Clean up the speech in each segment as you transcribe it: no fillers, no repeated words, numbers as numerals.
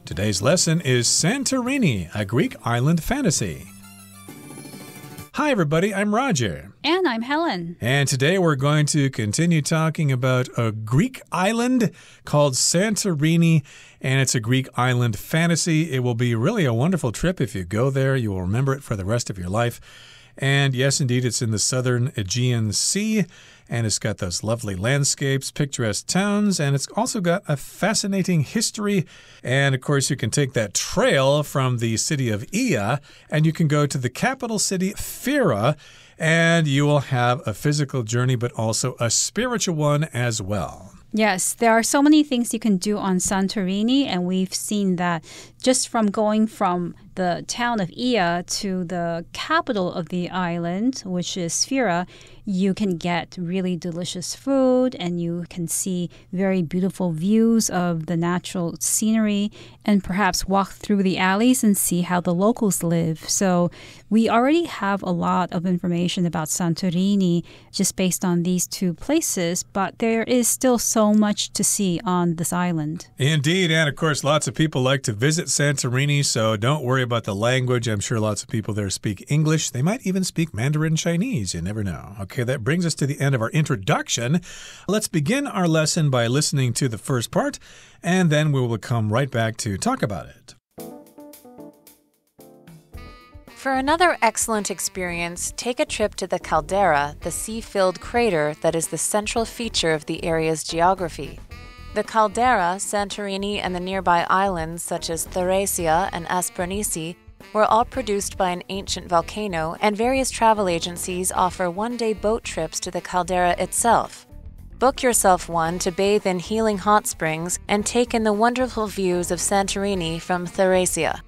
Today's lesson is Santorini, a Greek island fantasy. Hi, everybody. I'm Roger. And I'm Helen. And today we're going to continue talking about a Greek island called Santorini, and it's a Greek island fantasy. It will be really a wonderful trip if you go there. You will remember it for the rest of your life. And yes, indeed, it's in the southern Aegean Sea, and it's got those lovely landscapes, picturesque towns, and it's also got a fascinating history. And of course, you can take that trail from the city of Ia, and you can go to the capital city, Fira, and you will have a physical journey, but also a spiritual one as well. Yes, there are so many things you can do on Santorini, and we've seen that just from going from the town of Ia to the capital of the island, which is Fira, you can get really delicious food and you can see very beautiful views of the natural scenery and perhaps walk through the alleys and see how the locals live. So we already have a lot of information about Santorini just based on these two places, but there is still so much to see on this island. Indeed, and of course, lots of people like to visit Santorini, so don't worry about the language. I'm sure lots of people there speak English. They might even speak Mandarin Chinese. You never know. Okay, that brings us to the end of our introduction. Let's begin our lesson by listening to the first part, and then we will come right back to talk about it. For another excellent experience, take a trip to the caldera, the sea-filled crater that is the central feature of the area's geography. The caldera, Santorini, and the nearby islands such as Thracia and Aspronici were all produced by an ancient volcano, and various travel agencies offer one-day boat trips to the caldera itself. Book yourself one to bathe in healing hot springs and take in the wonderful views of Santorini from Thracia.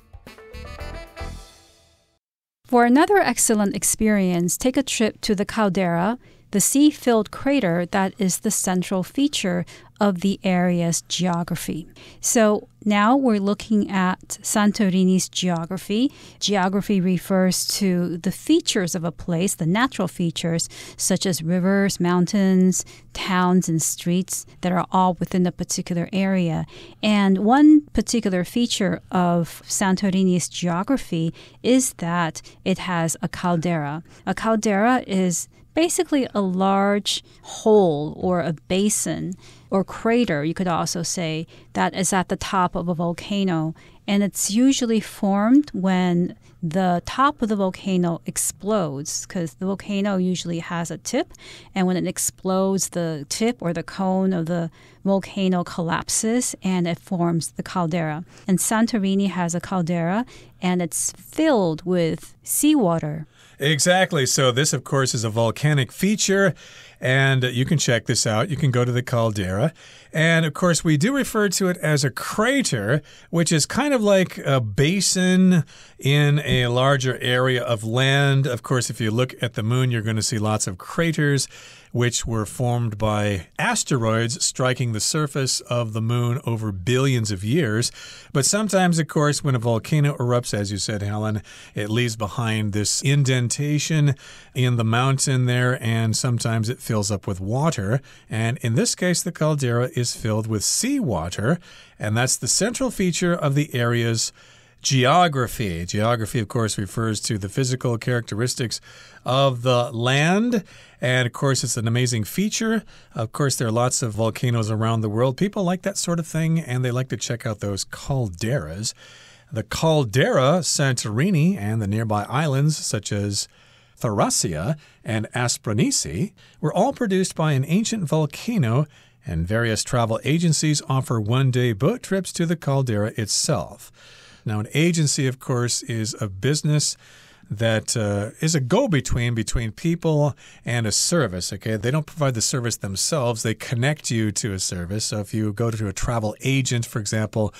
For another excellent experience, take a trip to the caldera, the sea-filled crater that is the central feature of the area's geography. So now we're looking at Santorini's geography. Geography refers to the features of a place, the natural features, such as rivers, mountains, towns, and streets that are all within a particular area. And one particular feature of Santorini's geography is that it has a caldera. A caldera is basically a large hole or a basin or crater, you could also say, that is at the top of a volcano. And it's usually formed when the top of the volcano explodes, because the volcano usually has a tip. And when it explodes, the tip or the cone of the volcano collapses and it forms the caldera. And Santorini has a caldera and it's filled with seawater. Exactly. So this, of course, is a volcanic feature, and you can check this out. You can go to the caldera. And, of course, we do refer to it as a crater, which is kind of like a basin in a larger area of land. Of course, if you look at the moon, you're going to see lots of craters, which were formed by asteroids striking the surface of the moon over billions of years. But sometimes, of course, when a volcano erupts, as you said, Helen, it leaves behind this indentation in the mountain there, and sometimes it fills up with water. And in this case, the caldera is filled with seawater, and that's the central feature of the area's geography. Geography, of course, refers to the physical characteristics of the land. And, of course, it's an amazing feature. Of course, there are lots of volcanoes around the world. People like that sort of thing, and they like to check out those calderas. The caldera, Santorini, and the nearby islands, such as Thracia and Aspronici, were all produced by an ancient volcano, and various travel agencies offer one-day boat trips to the caldera itself. Now, an agency, of course, is a business that is a go-between between people and a service, okay? They don't provide the service themselves. They connect you to a service. So if you go to a travel agent, for example,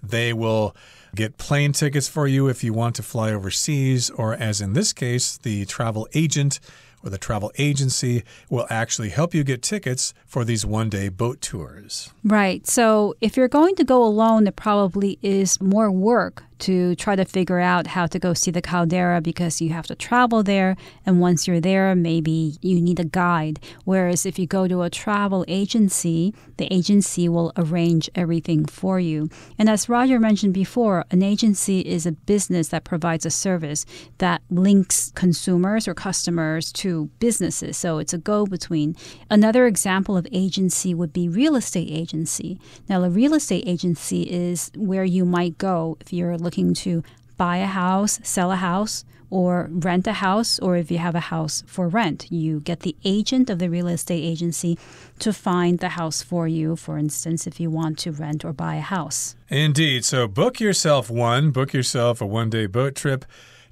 they will get plane tickets for you if you want to fly overseas, or as in this case, the travel agent or the travel agency will actually help you get tickets for these one-day boat tours. Right. So if you're going to go alone, it probably is more work to try to figure out how to go see the caldera because you have to travel there. And once you're there, maybe you need a guide. Whereas if you go to a travel agency, the agency will arrange everything for you. And as Roger mentioned before, an agency is a business that provides a service that links consumers or customers to businesses. So it's a go-between. Another example of agency would be real estate agency. Now, a real estate agency is where you might go if you're looking to buy a house, sell a house, or rent a house, or if you have a house for rent. You get the agent of the real estate agency to find the house for you, for instance, if you want to rent or buy a house. Indeed. So book yourself a one-day boat trip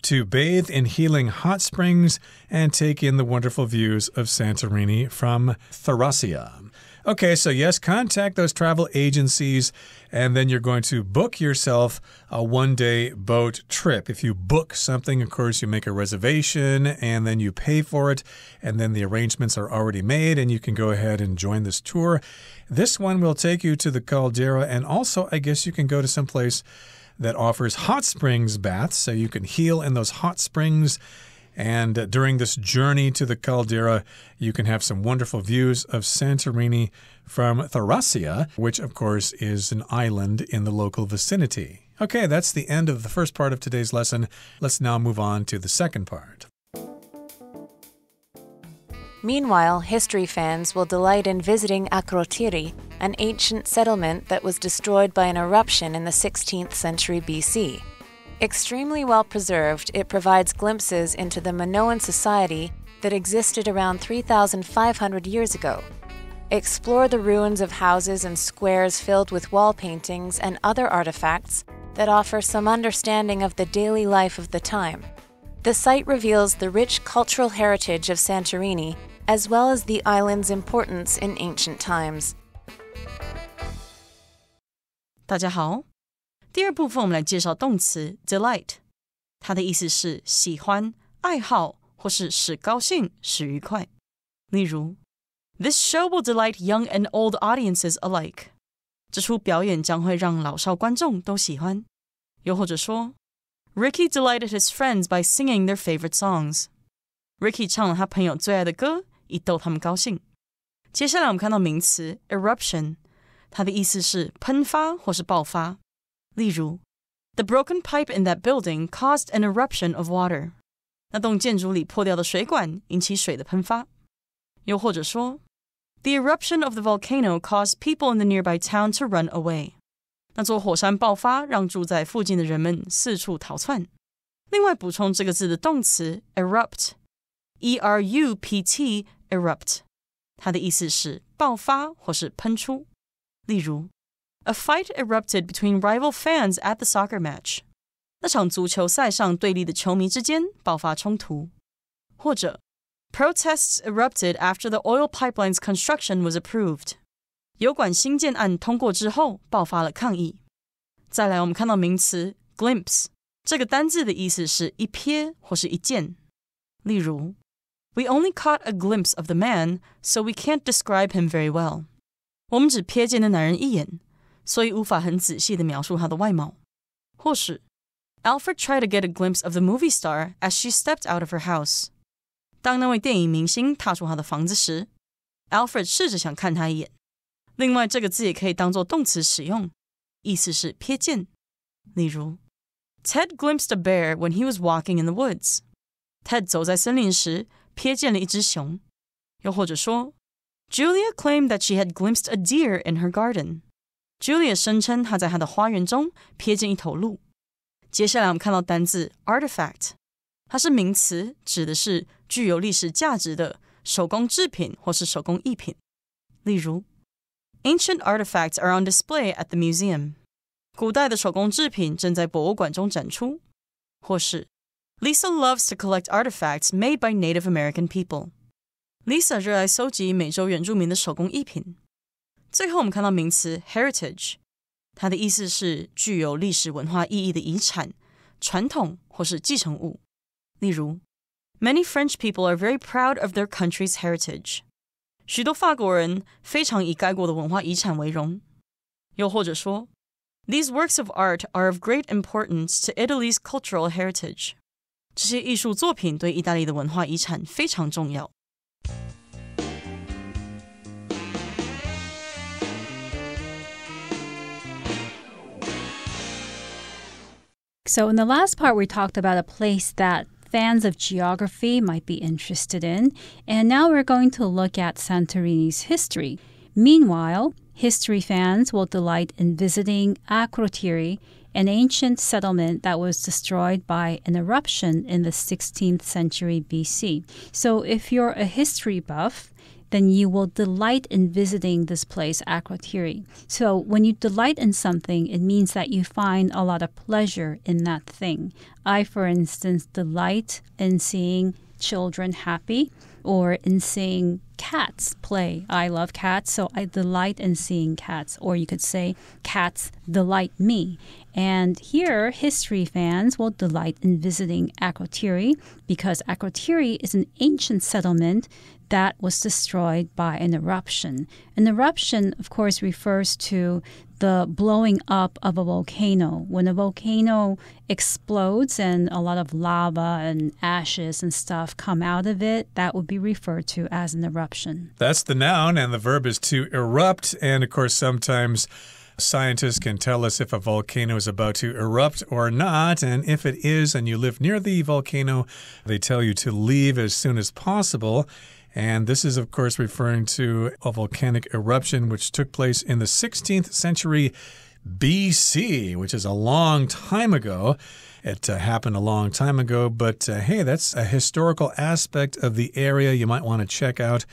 to bathe in healing hot springs and take in the wonderful views of Santorini from Thracia. Okay, so yes, contact those travel agencies, and then you're going to book yourself a one-day boat trip. If you book something, of course, you make a reservation, and then you pay for it, and then the arrangements are already made, and you can go ahead and join this tour. This one will take you to the caldera, and also, I guess you can go to some place that offers hot springs baths, so you can heal in those hot springs. And during this journey to the caldera, you can have some wonderful views of Santorini from Thracia, which, of course, is an island in the local vicinity. Okay, that's the end of the first part of today's lesson. Let's now move on to the second part. Meanwhile, history fans will delight in visiting Akrotiri, an ancient settlement that was destroyed by an eruption in the 16th century BC. Extremely well preserved, it provides glimpses into the Minoan society that existed around 3,500 years ago. Explore the ruins of houses and squares filled with wall paintings and other artifacts that offer some understanding of the daily life of the time. The site reveals the rich cultural heritage of Santorini, as well as the island's importance in ancient times. 大家好。第二部分我们来介绍动词 delight， 它的意思是喜欢、爱好或是使高兴、使愉快。例如 This show will delight young and old audiences alike. 这出表演将会让老少观众都喜欢。又或者说 Ricky delighted his friends by singing their favorite songs. Ricky 唱了他朋友最爱的歌，以逗他们高兴。接下来我们看到名词 eruption， 它的意思是喷发或是爆发。例如 The broken pipe in that building caused an eruption of water. 那栋建筑里破掉的水管引起水的喷发。又或者说 The eruption of the volcano caused people in the nearby town to run away. 那座火山爆发让住在附近的人们四处逃窜。另外补充这个字的动词 erupt, E-R-U-P-T, erupt. 它的意思是爆发或是喷出。例如A fight erupted between rival fans at the soccer match. 那场足球赛上对立的球迷之间爆发冲突。或者 Protests erupted after the oil pipeline's construction was approved. 油管新建案通过之后爆发了抗议。再来我们看到名词 glimpse， 这个单字的意思是一瞥或是一见。例如 We only caught a glimpse of the man, so we can't describe him very well. 我们只瞥见那男人一眼，所以无法很仔细地描述他的外貌。或是 Alfred tried to get a glimpse of the movie star as she stepped out of her house. 当那位电影明星踏出他的房子时 Alfred 试着想看他一眼。另外这个字也可以当作动词使用，意思是瞥见。例如 Ted glimpsed a bear when he was walking in the woods. Ted 走在森林时瞥见了一只熊。又或者说 Julia claimed that she had glimpsed a deer in her garden. Julia 声称她在她的花园中瞥见一头鹿。接下来我们看到单字 artifact， 它是名词，指的是具有历史价值的手工制品或是手工艺品。例如 Ancient artifacts are on display at the museum. 古代的手工制品正在博物馆中展出。或是 Lisa loves to collect artifacts made by Native American people. Lisa 热爱收集美洲原住民的手工艺品。最后我们看到名词 heritage， 它的意思是具有历史文化意义的遗产、传统或是继承物。例如 Many French people are very proud of their country's heritage. 许多法国人非常以该国的文化遗产为荣。又或者说 These works of art are of great importance to Italy's cultural heritage. 这些艺术作品对意大利的文化遗产非常重要。So in the last part, we talked about a place that fans of geography might be interested in. And now we're going to look at Santorini's history. Meanwhile, history fans will delight in visiting Akrotiri, an ancient settlement that was destroyed by an eruption in the 16th century BC. So if you're a history buff, then you will delight in visiting this place, Akrotiri. So when you delight in something, it means that you find a lot of pleasure in that thing. I, for instance, delight in seeing children happy or in seeing cats play. I love cats, so I delight in seeing cats. Or you could say, cats delight me. And here, history fans will delight in visiting Akrotiri because Akrotiri is an ancient settlement that was destroyed by an eruption. An eruption, of course, refers to the blowing up of a volcano. When a volcano explodes and a lot of lava and ashes and stuff come out of it, that would be referred to as an eruption. That's the noun, and the verb is to erupt. And, of course, sometimes scientists can tell us if a volcano is about to erupt or not. And if it is and you live near the volcano, they tell you to leave as soon as possible. And this is, of course, referring to a volcanic eruption which took place in the 16th century BC, which is a long time ago. It happened a long time ago, but hey, that's a historical aspect of the area you might want to check out.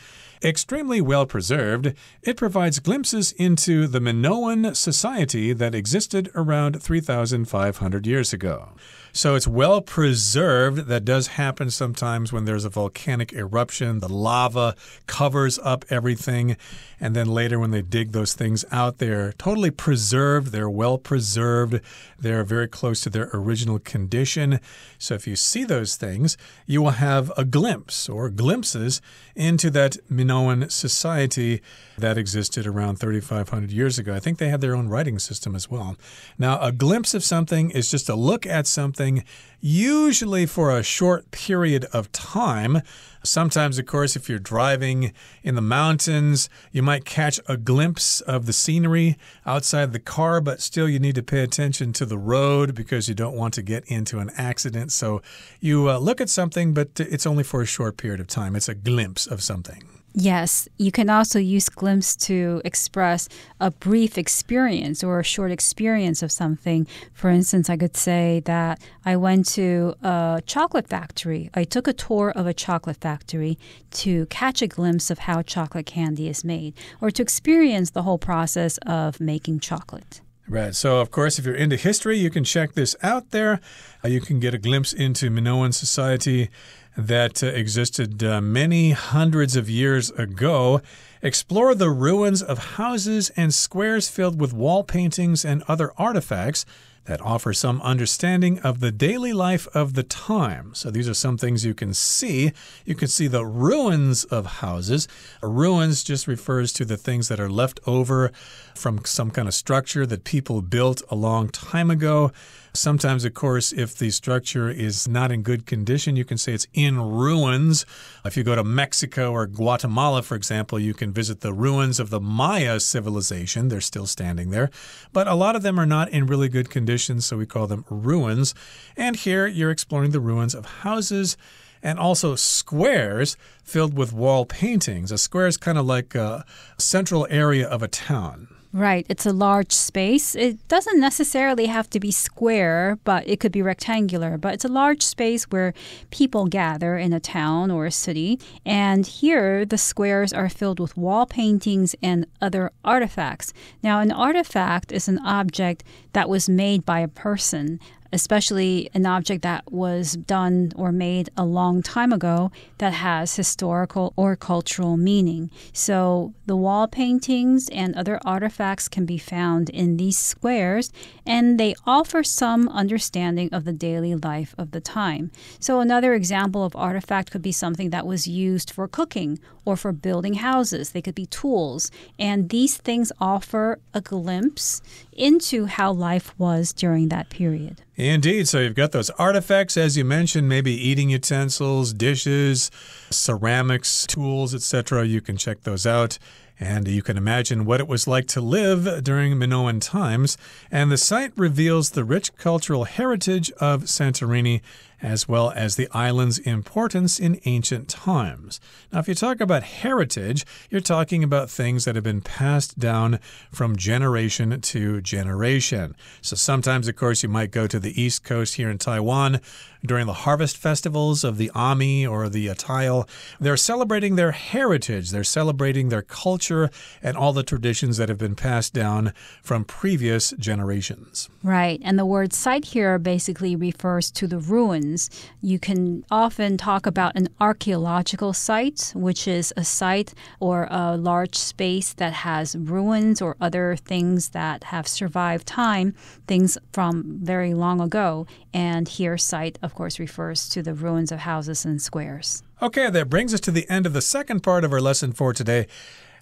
Extremely well preserved, it provides glimpses into the Minoan society that existed around 3,500 years ago. So it's well preserved. That does happen sometimes when there's a volcanic eruption. The lava covers up everything. And then later when they dig those things out, they're totally preserved. They're well preserved. They're very close to their original condition. So if you see those things, you will have a glimpse or glimpses into that Minoan society that existed around 3,500 years ago. I think they had their own writing system as well. Now, a glimpse of something is just a look at something, usually for a short period of time. Sometimes, of course, if you're driving in the mountains, you might catch a glimpse of the scenery outside the car, but still you need to pay attention to the road because you don't want to get into an accident. So you look at something, but it's only for a short period of time. It's a glimpse of something. Yes, you can also use glimpse to express a brief experience or a short experience of something. For instance, I could say that I went to a chocolate factory. I took a tour of a chocolate factory to catch a glimpse of how chocolate candy is made or to experience the whole process of making chocolate. Right. So, of course, if you're into history, you can check this out there. You can get a glimpse into Minoan society that existed many hundreds of years ago. Explore the ruins of houses and squares filled with wall paintings and other artifacts that offer some understanding of the daily life of the time. So these are some things you can see. You can see the ruins of houses. Ruins just refers to the things that are left over from some kind of structure that people built a long time ago. Sometimes, of course, if the structure is not in good condition, you can say it's in ruins. If you go to Mexico or Guatemala, for example, you can visit the ruins of the Maya civilization. They're still standing there. But a lot of them are not in really good condition, so we call them ruins. And here you're exploring the ruins of houses and also squares filled with wall paintings. A square is kind of like a central area of a town. Right. It's a large space. It doesn't necessarily have to be square, but it could be rectangular. But it's a large space where people gather in a town or a city. And here, the squares are filled with wall paintings and other artifacts. Now, an artifact is an object that was made by a person, especially an object that was done or made a long time ago that has historical or cultural meaning. So the wall paintings and other artifacts can be found in these squares, and they offer some understanding of the daily life of the time. So another example of artifact could be something that was used for cooking or for building houses. They could be tools. And these things offer a glimpse into how life was during that period. Indeed. So you've got those artifacts, as you mentioned, maybe eating utensils, dishes, ceramics, tools, etc. You can check those out. And you can imagine what it was like to live during Minoan times. And the site reveals the rich cultural heritage of Santorini, as well as the island's importance in ancient times. Now, if you talk about heritage, you're talking about things that have been passed down from generation to generation. So sometimes, of course, you might go to the East Coast here in Taiwan during the harvest festivals of the Ami or the Atayal. They're celebrating their heritage. They're celebrating their culture and all the traditions that have been passed down from previous generations. Right. And the word site here basically refers to the ruins. You can often talk about an archaeological site, which is a site or a large space that has ruins or other things that have survived time, things from very long ago. And here, site, of course, refers to the ruins of houses and squares. Okay, that brings us to the end of the second part of our lesson for today.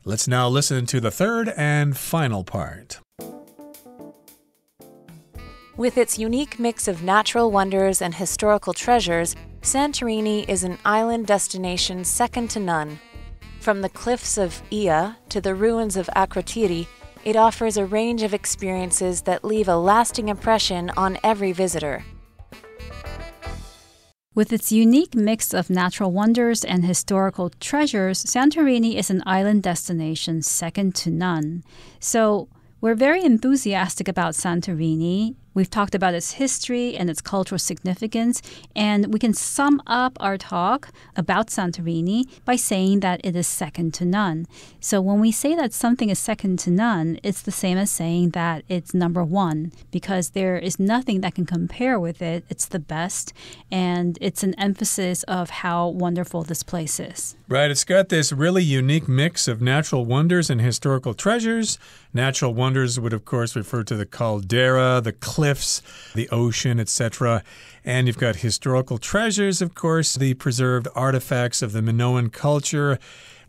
Let's now listen to the third and final part. With its unique mix of natural wonders and historical treasures, Santorini is an island destination second to none. From the cliffs of Ia to the ruins of Akrotiri, it offers a range of experiences that leave a lasting impression on every visitor. With its unique mix of natural wonders and historical treasures, Santorini is an island destination second to none. So, we're very enthusiastic about Santorini. We've talked about its history and its cultural significance, and we can sum up our talk about Santorini by saying that it is second to none. So when we say that something is second to none, it's the same as saying that it's number one, because there is nothing that can compare with it. It's the best, and it's an emphasis of how wonderful this place is. Right, it's got this really unique mix of natural wonders and historical treasures. Natural wonders would, of course, refer to the caldera, the cliffs, the ocean, etc. And you've got historical treasures, of course, the preserved artifacts of the Minoan culture.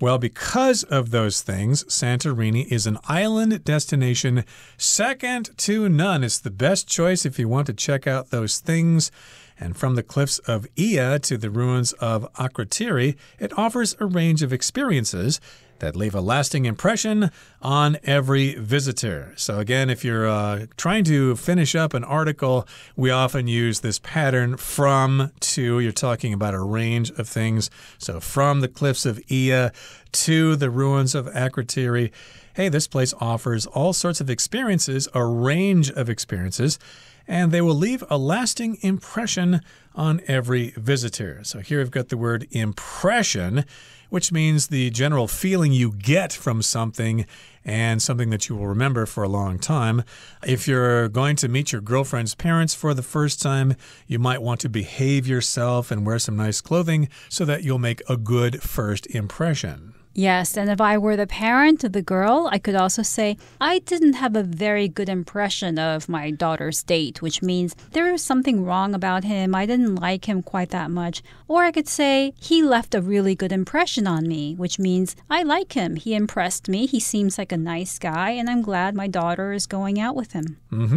Well, because of those things, Santorini is an island destination second to none. It's the best choice if you want to check out those things. And from the cliffs of Ia to the ruins of Akrotiri, it offers a range of experiences that leave a lasting impression on every visitor. So again, if you're trying to finish up an article, we often use this pattern from to. You're talking about a range of things. So from the cliffs of Ia to the ruins of Akrotiri. Hey, this place offers all sorts of experiences, a range of experiences, and they will leave a lasting impression on every visitor. So here we've got the word impression, which means the general feeling you get from something and something that you will remember for a long time. If you're going to meet your girlfriend's parents for the first time, you might want to behave yourself and wear some nice clothing so that you'll make a good first impression. Yes, and if I were the parent of the girl, I could also say, I didn't have a very good impression of my daughter's date, which means there was something wrong about him. I didn't like him quite that much. Or I could say, he left a really good impression on me, which means I like him. He impressed me. He seems like a nice guy, and I'm glad my daughter is going out with him.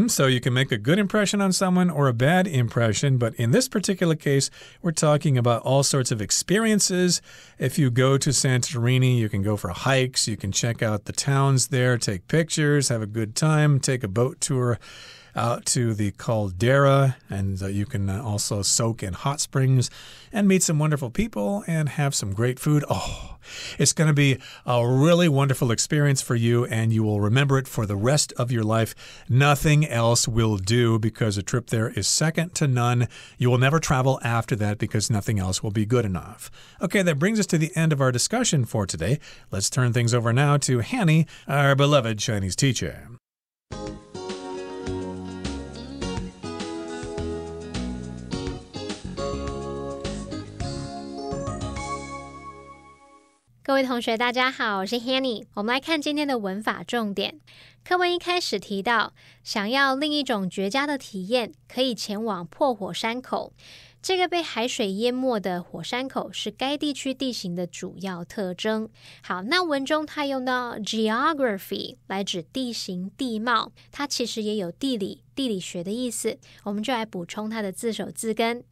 So you can make a good impression on someone or a bad impression, but in this particular case, we're talking about all sorts of experiences. If you go to Santorini, you can go for hikes, you can check out the towns there, take pictures, have a good time, take a boat tour out to the caldera, and you can also soak in hot springs and meet some wonderful people and have some great food. Oh, it's going to be a really wonderful experience for you, and you will remember it for the rest of your life. Nothing else will do because a trip there is second to none. You will never travel after that because nothing else will be good enough. Okay, that brings us to the end of our discussion for today. Let's turn things over now to Hanny, our beloved Chinese teacher. 各位同学大家好，我是 Hanny。 我们来看今天的文法重点。课文一开始提到，想要另一种绝佳的体验，可以前往破火山口。这个被海水淹没的火山口是该地区地形的主要特征。好，那文中它用到 geography 来指地形地貌，它其实也有地理学的意思，我们就来补充它的字首字根。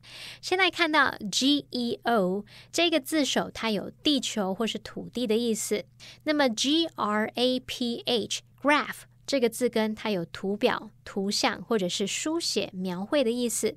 现在看到 GEO 这个字首，它有地球或是土地的意思。那么 GRAPH graph 这个字根它有图表、图像或者是书写、描绘的意思。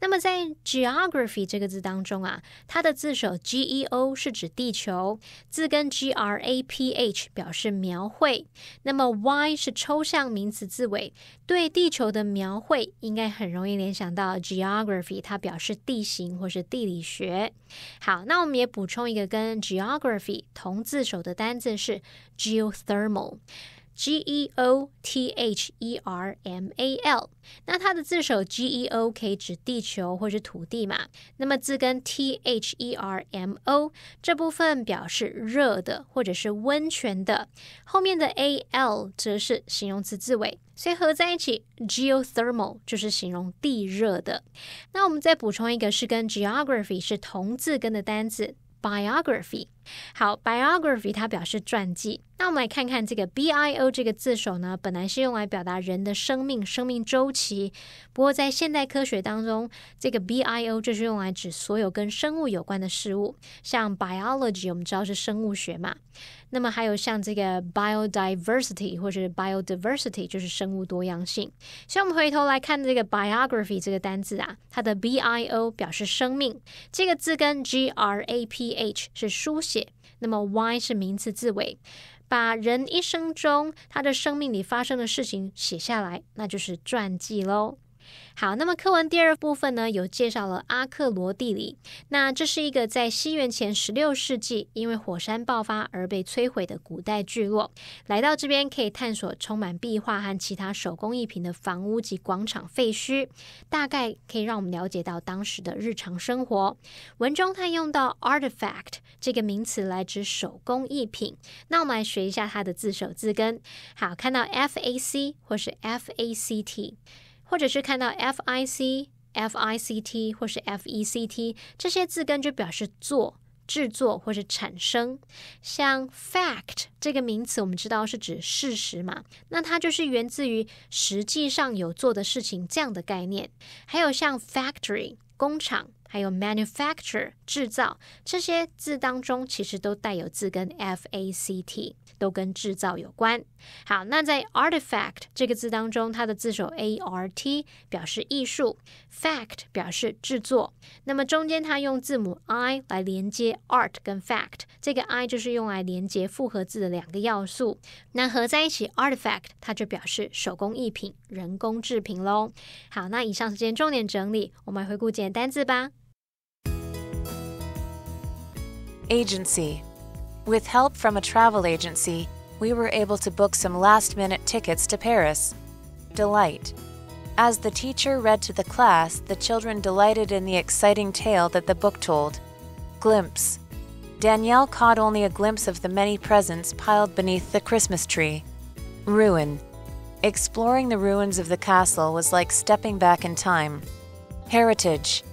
那么在 geography 这个字当中啊，它的字首 GEO 是指地球，字根 GRAPH 表示描绘。那么 Y 是抽象名词字尾，对地球的描绘应该很容易联想到 geography， 它表示地形或是地理学。好，那我们也补充一个跟 geography 同字首的单字是 geothermal。GEOTHERMAL， 那它的字首 GEO 可以指地球或是土地嘛，那么字根 THERMO 这部分表示热的或者是温泉的，后面的 AL 则是形容词字尾，所以合在一起 geothermal 就是形容地热的。那我们再补充一个是跟 geography 是同字根的单字biography。 好， biography 它表示传记。那我们来看看这个 bio 这个字首呢，本来是用来表达人的生命周期，不过在现代科学当中，这个 bio 就是用来指所有跟生物有关的事物，像 biology 我们知道是生物学嘛，那么还有像这个 biodiversity 或者是 biodiversity 就是生物多样性。所以我们回头来看这个 biography 这个单字啊，它的 bio 表示生命，这个字根 graph 是书写，那么 Y 是名词字尾，把人一生中他的生命里发生的事情写下来，那就是传记咯。好，那么课文第二部分呢，有介绍了阿克罗地理。那这是一个在西元前16世纪因为火山爆发而被摧毁的古代聚落。来到这边可以探索充满壁画和其他手工艺品的房屋及广场废墟，大概可以让我们了解到当时的日常生活。文中它用到 artifact 这个名词来指手工艺品。那我们来学一下它的字首字根。好，看到 FAC 或是 FACT，或者是看到 FIC、FICT 或是 FECT， 这些字根就表示做、制作或是产生。像 fact 这个名词我们知道是指事实嘛，那它就是源自于实际上有做的事情这样的概念。还有像 factory 工厂，还有 manufacture 制造，这些字当中其实都带有字根 FACT， 都跟制造有关。好，那在 artifact 这个字当中，它的字首 ART 表示艺术， fact 表示制作，那么中间它用字母 I 来连接 art 跟 fact， 这个 I 就是用来连接复合字的两个要素，那合在一起 artifact 它就表示手工艺品、人工制品咯。好，那以上是今天重点整理，我们来回顾今天单字吧。Agency. With help from a travel agency, we were able to book some last-minute tickets to Paris. Delight. As the teacher read to the class, the children delighted in the exciting tale that the book told. Glimpse. Danielle caught only a glimpse of the many presents piled beneath the Christmas tree. Ruin. Exploring the ruins of the castle was like stepping back in time. Heritage.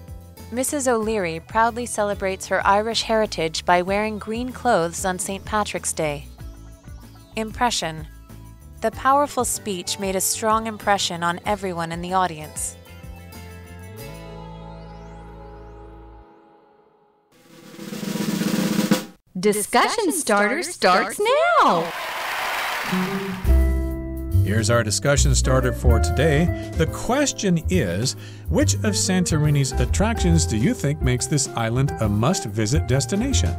Mrs. O'Leary proudly celebrates her Irish heritage by wearing green clothes on St. Patrick's Day. Impression. The powerful speech made a strong impression on everyone in the audience. Discussion starter starts now! Here's our discussion starter for today. The question is, which of Santorini's attractions do you think makes this island a must-visit destination?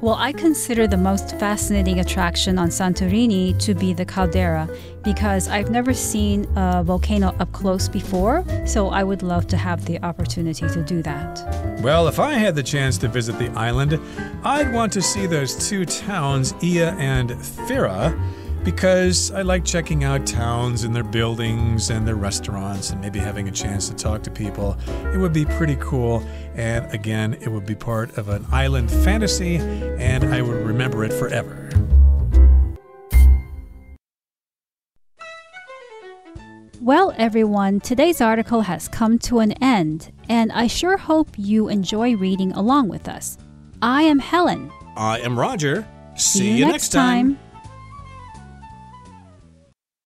Well, I consider the most fascinating attraction on Santorini to be the caldera because I've never seen a volcano up close before, so I would love to have the opportunity to do that. Well, if I had the chance to visit the island, I'd want to see those two towns, Ia and Thira, because I like checking out towns and their buildings and their restaurants and maybe having a chance to talk to people. It would be pretty cool, and again, it would be part of an island fantasy, and I would remember it forever. Well, everyone, today's article has come to an end, and I sure hope you enjoy reading along with us. I am Helen. I am Roger. See you next time.